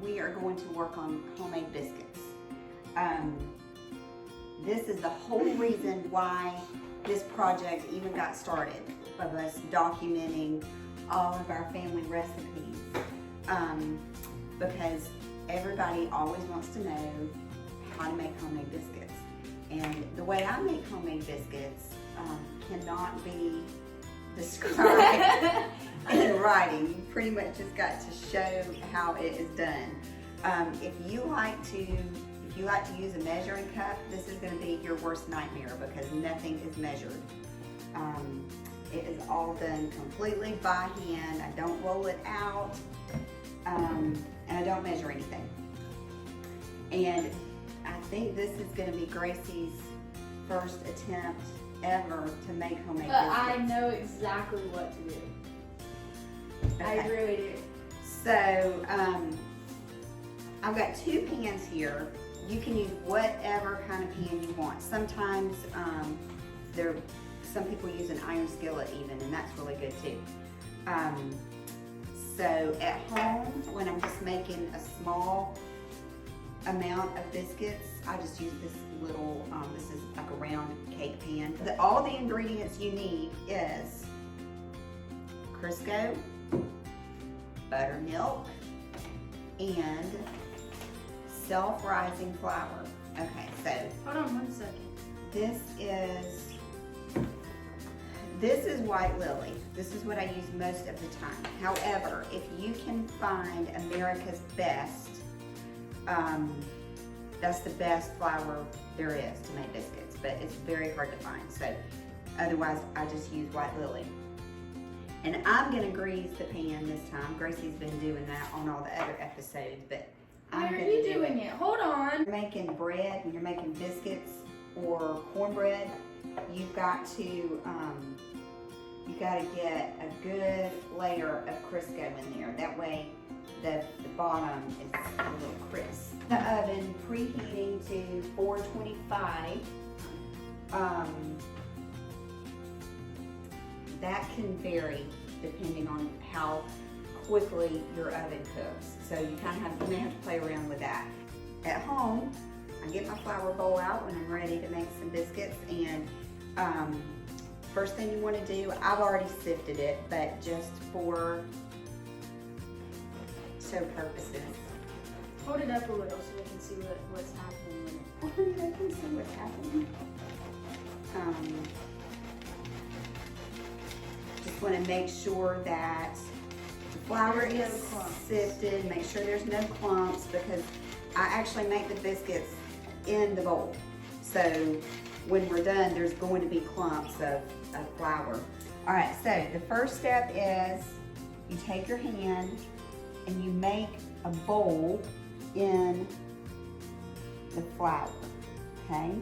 we are going to work on homemade biscuits. This is the whole reason why this project even got started, of us documenting all of our family recipes, because everybody always wants to know how to make homemade biscuits. And the way I make homemade biscuits cannot be described in writing. You pretty much just got to show how it is done. If you like to use a measuring cup, this is going to be your worst nightmare because nothing is measured. It is all done completely by hand. I don't roll it out, and I don't measure anything. And I think this is going to be Gracie's first attempt ever to make homemade biscuits. I know exactly what to do. Okay. I really do. So, I've got 2 pans here. You can use whatever kind of pan you want. Sometimes some people use an iron skillet even, and that's really good too. So at home, when I'm just making a small amount of biscuits, I just use this little, this is like a round cake pan. All the ingredients you need is Crisco, buttermilk, and self-rising flour. Okay, so Hold on 1 second. This is white lily. This is what I use most of the time. However, if you can find America's Best, that's the best flour there is to make biscuits, but it's very hard to find. So otherwise, I just use white lily. And I'm gonna grease the pan this time. Gracie's been doing that on all the other episodes, but Why I'm are gonna you do doing it? Hold on. When you're making bread, when you're making biscuits or cornbread, you've got to get a good layer of Crisco in there. That way the bottom is a little crisp. The oven preheating to 425. That can vary depending on how quickly your oven cooks. So you may have to play around with that. At home, I get my flour bowl out when I'm ready to make some biscuits, and first thing you want to do, I've already sifted it, but just for show purposes. Hold it up a little so we can see what's happening with it. I can see what's happening. Just want to make sure that the flour is sifted, make sure there's no clumps, because I actually make the biscuits in the bowl. So when we're done, there's going to be clumps of flour. All right, so the first step is you take your hand and you make a bowl in the flour, okay?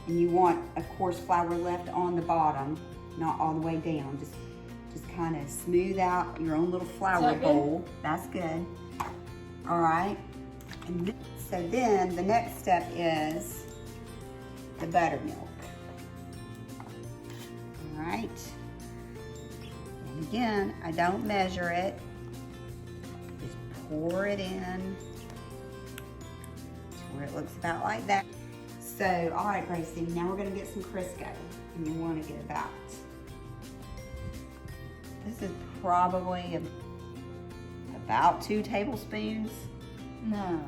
And you want, of course, flour left on the bottom, not all the way down. Just kind of smooth out your own little flour bowl. That's good. All right. And so then the next step is the buttermilk. All right. And again, I don't measure it. Just pour it in to where it looks about like that. So, all right, Gracie, now we're gonna get some Crisco, and you wanna get about, this is probably about 2 tablespoons. No.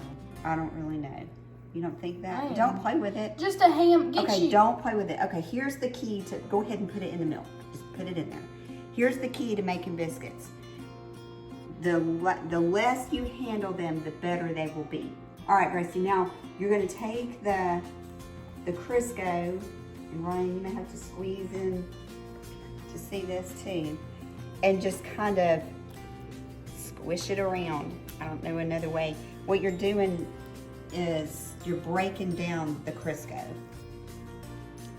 I don't really know. You don't think that? Don't play with it. Just a ham. Okay, don't play with it. Okay, here's the key to, go ahead and put it in the milk. Just put it in there. Here's the key to making biscuits. The less you handle them, the better they will be. All right, Gracie, now you're gonna take the Crisco, and Ryan, you may have to squeeze in to see this too, and just kind of squish it around. I don't know another way. What you're doing is you're breaking down the Crisco.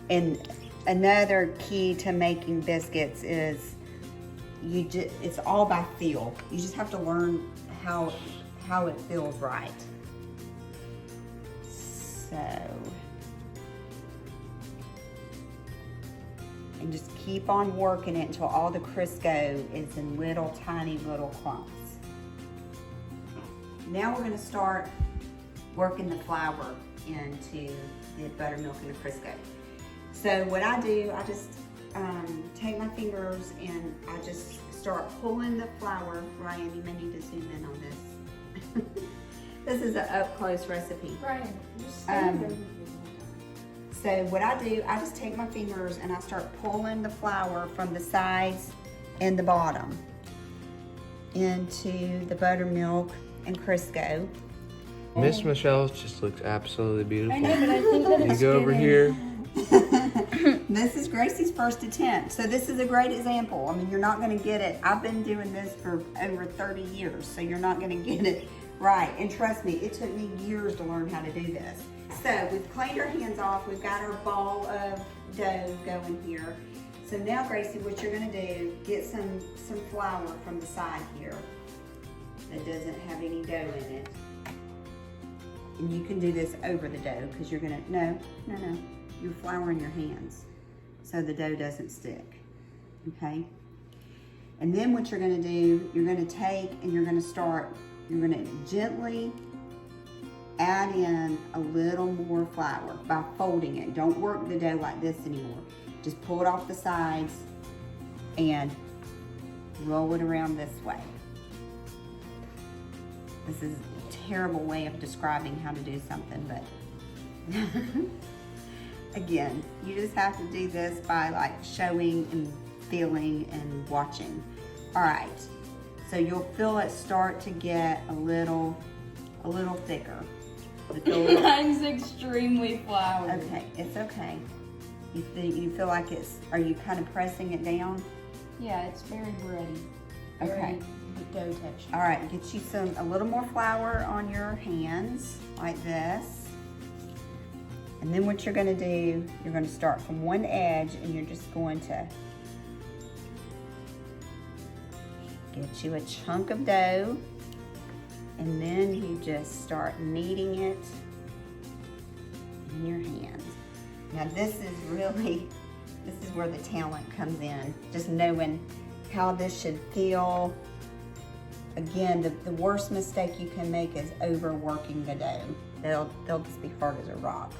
And another key to making biscuits is it's all by feel. You just have to learn how it feels right. So, and just keep on working it until all the Crisco is in little tiny little clumps. Now we're gonna start working the flour into the buttermilk and the Crisco. So what I do, I just take my fingers and I just start pulling the flour. Ryan, you may need to zoom in on this. This is an up close recipe. Ryan, just stand there. So what I do, I just take my fingers and I start pulling the flour from the sides and the bottom into the buttermilk and Crisco. Miss Michelle just looks absolutely beautiful. I know, but I think that You it's go over getting- here. This is Gracie's first attempt, so this is a great example. I mean, you're not going to get it. I've been doing this for over 30 years, so you're not going to get it right. And trust me, it took me years to learn how to do this. So we've cleaned our hands off. We've got our ball of dough going here. So now, Gracie, what you're going to do, get some flour from the side here that doesn't have any dough in it. And you can do this over the dough because you're going to, no. You're flouring your hands so the dough doesn't stick, okay? And then what you're gonna do, you're gonna take and you're gonna gently add in a little more flour by folding it. Don't work the dough like this anymore. Just pull it off the sides and roll it around this way. This is a terrible way of describing how to do something, but again, you just have to do this by like showing and feeling and watching. All right, so you'll feel it start to get a little thicker. Mine's extremely floury. Okay, it's okay. You feel like are you kind of pressing it down? Yeah, it's very bready. Okay. Dough texture. All right, get you a little more flour on your hands like this. And then what you're gonna do, you're gonna start from one edge and you're just going to get you a chunk of dough and then you just start kneading it in your hands. Now this is where the talent comes in, just knowing how this should feel. Again, the worst mistake you can make is overworking the dough. They'll just be hard as a rock.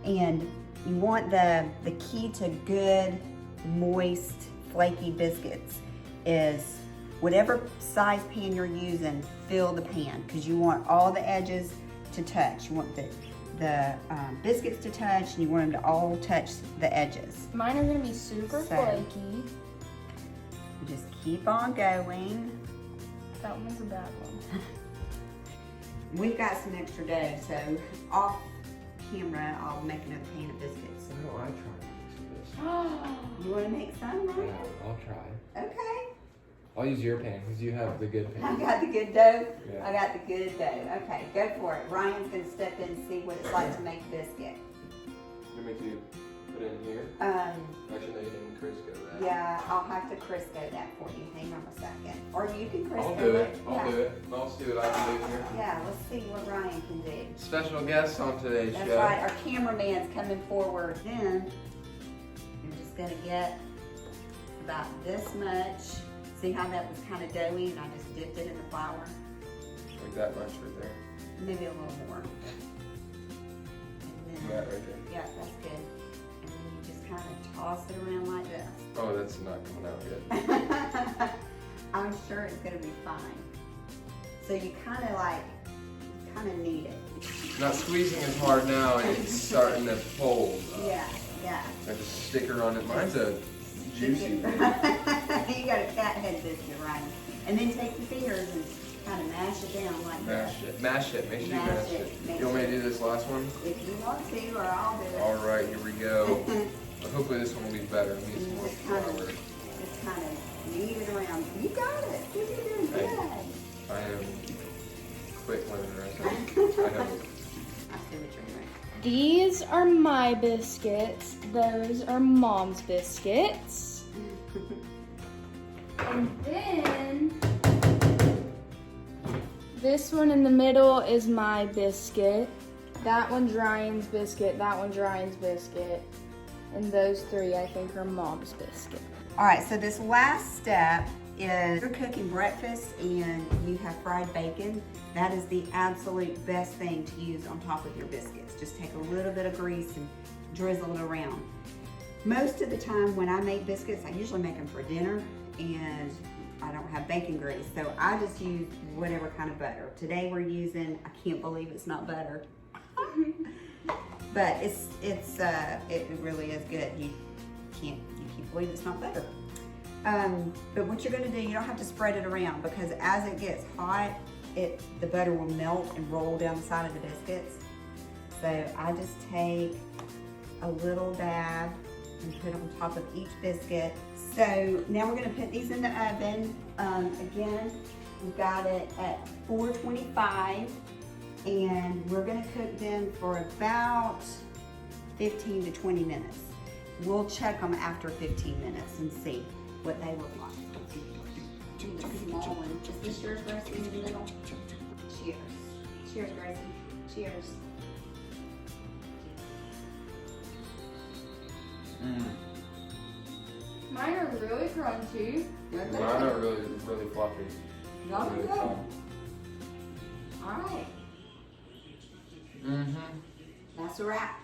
And you want the key to good, moist, flaky biscuits is whatever size pan you're using, fill the pan because you want all the edges to touch. You want the biscuits to touch and you want them to all touch the edges. Mine are gonna be super So- flaky. Just keep on going. That one's a bad one. We've got some extra dough, so off camera, I'll make another pan of biscuits. No, I tried You want to make some, this. right? Yeah, I'll try. Okay. I'll use your pan because you have the good I pan. got the good dough. Yeah. I got the good dough. Okay, go for it. Ryan's gonna step in and see what it's like to make biscuit. You want me to put it in here? Actually, no, you didn't Crisco that. Yeah, I'll have to Crisco that for you. Hang on a second. Or you can Crisco I'll do it. Yeah. I'll do it. I'll see what I can do here. Yeah, let's see what Ryan can do. Special guest on today's That's show. right, our cameraman's coming forward. Then you're just gonna get about this much. See how that was kind of doughy and I just dipped it in the flour? Like that much right there. Maybe a little more. And then, That right there. yeah, that's good. And then you just kind of toss it around like this. Oh, that's not coming out good. I'm sure it's gonna be fine. So you kind of knead it. Not squeezing as hard now and it's starting to fold. Yeah, yeah. I have a sticker on it. Mine's a juicy You one. got a cat head biscuit, right? And then take your fingers and kind of mash it down like that. Mash it. Mash it. Make sure you Mash mash it. it. Mash You want me to it. do this last one? If you want to, or I'll do it. All right, here we go. Well, hopefully this one will be better. Need some more flour. Just kind of knead it around. You got it. You're doing good. I am quick learner. I hope. I see what you're doing. These are my biscuits. Those are Mom's biscuits. And then this one in the middle is my biscuit. That one's Ryan's biscuit. That one's Ryan's biscuit. And those three, I think, are Mom's biscuit. All right, so this last step is you're cooking breakfast and you have fried bacon, that is the absolute best thing to use on top of your biscuits. Just take a little bit of grease and drizzle it around. Most of the time when I make biscuits, I usually make them for dinner and I don't have bacon grease, so I just use whatever kind of butter. Today we're using, I can't believe it's not butter, but it really is good. You can't believe it's not butter. But what you're gonna do, you don't have to spread it around because as it gets hot, the butter will melt and roll down the side of the biscuits. So I just take a little dab and put on top of each biscuit. So now we're gonna put these in the oven. Again, we've got it at 425 and we're gonna cook them for about 15 to 20 minutes. We'll check them after 15 minutes and see what they look like. The small one. Is this yours, Gracie, in the middle? Cheers. Cheers, Gracie. Cheers. Mine are really crunchy. Mine are really fluffy. Y'all Really good. fun. All right. Mm-hmm. That's a wrap.